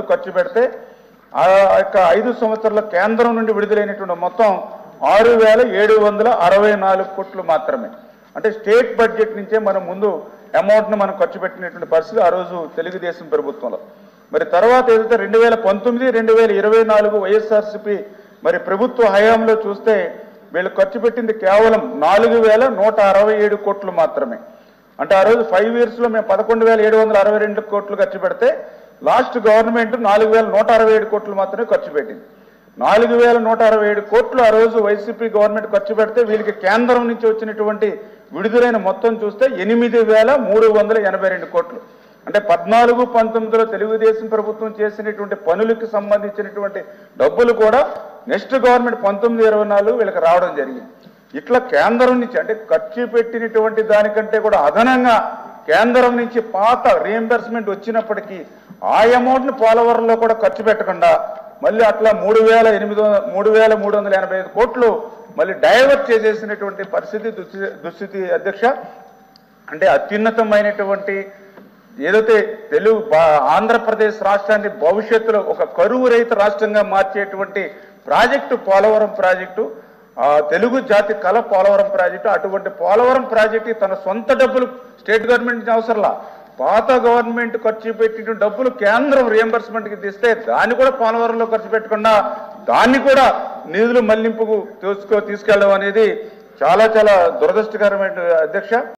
ఖర్చు పెడితే ఆ యొక్క 5 సంవత్సరాల కేంద్రం నుండి విడుదలైనటువంటి మొత్తం 6,764 కోట్లు మాత్రమే. అంటే స్టేట్ బడ్జెట్ నుంచే మనం ముందు అమౌంట్ను మనం ఖర్చు పెట్టినటువంటి పరిస్థితి ఆ రోజు తెలుగుదేశం ప్రభుత్వంలో. మరి తర్వాత ఏదైతే 2019, 2024 వైఎస్ఆర్సీపీ మరి ప్రభుత్వ హయాంలో చూస్తే వీళ్ళు ఖర్చు పెట్టింది కేవలం 4,167 కోట్లు మాత్రమే. అంటే ఆ రోజు 5 ఇయర్స్లో మేము 11,762 కోట్లు ఖర్చు పెడితే లాస్ట్ గవర్నమెంట్ 4,167 కోట్లు మాత్రమే ఖర్చు పెట్టింది. 4,167 కోట్లు ఆ రోజు వైసీపీ గవర్నమెంట్ ఖర్చు పెడితే వీళ్ళకి కేంద్రం నుంచి వచ్చినటువంటి విడుదలైన మొత్తం చూస్తే 8,382 కోట్లు. అంటే 14-19లో తెలుగుదేశం ప్రభుత్వం చేసినటువంటి పనులకు సంబంధించినటువంటి డబ్బులు కూడా నెక్స్ట్ గవర్నమెంట్ 19-24 వీళ్ళకి రావడం జరిగింది. ఇట్లా కేంద్రం నుంచి అంటే ఖర్చు పెట్టినటువంటి దానికంటే కూడా అదనంగా కేంద్రం నుంచి పాత రీఎంబర్స్మెంట్ వచ్చినప్పటికీ ఆ అమౌంట్ని పోలవరంలో కూడా ఖర్చు పెట్టకుండా మళ్ళీ అట్లా 3,385 కోట్లు మళ్ళీ డైవర్ట్ చేసేసినటువంటి పరిస్థితి దుస్థితి అధ్యక్ష. అంటే అత్యున్నతమైనటువంటి ఏదైతే ఆంధ్రప్రదేశ్ రాష్ట్రాన్ని భవిష్యత్తులో ఒక కరువు రహిత రాష్ట్రంగా మార్చేటువంటి ప్రాజెక్టు పోలవరం ప్రాజెక్టు, తెలుగు జాతి కళ పోలవరం ప్రాజెక్టు. అటువంటి పోలవరం ప్రాజెక్టు తన సొంత డబ్బులు స్టేట్ గవర్నమెంట్ అవసరంలా పాత గవర్నమెంట్ ఖర్చు పెట్టిన డబ్బులు కేంద్రం రియంబర్స్మెంట్కి తీస్తే దాన్ని కూడా పోలవరంలో ఖర్చు పెట్టకుండా దాన్ని కూడా నిధులు మళ్లింపుకు తీసుకెళ్ళడం అనేది చాలా చాలా దురదృష్టకరమైన అధ్యక్ష.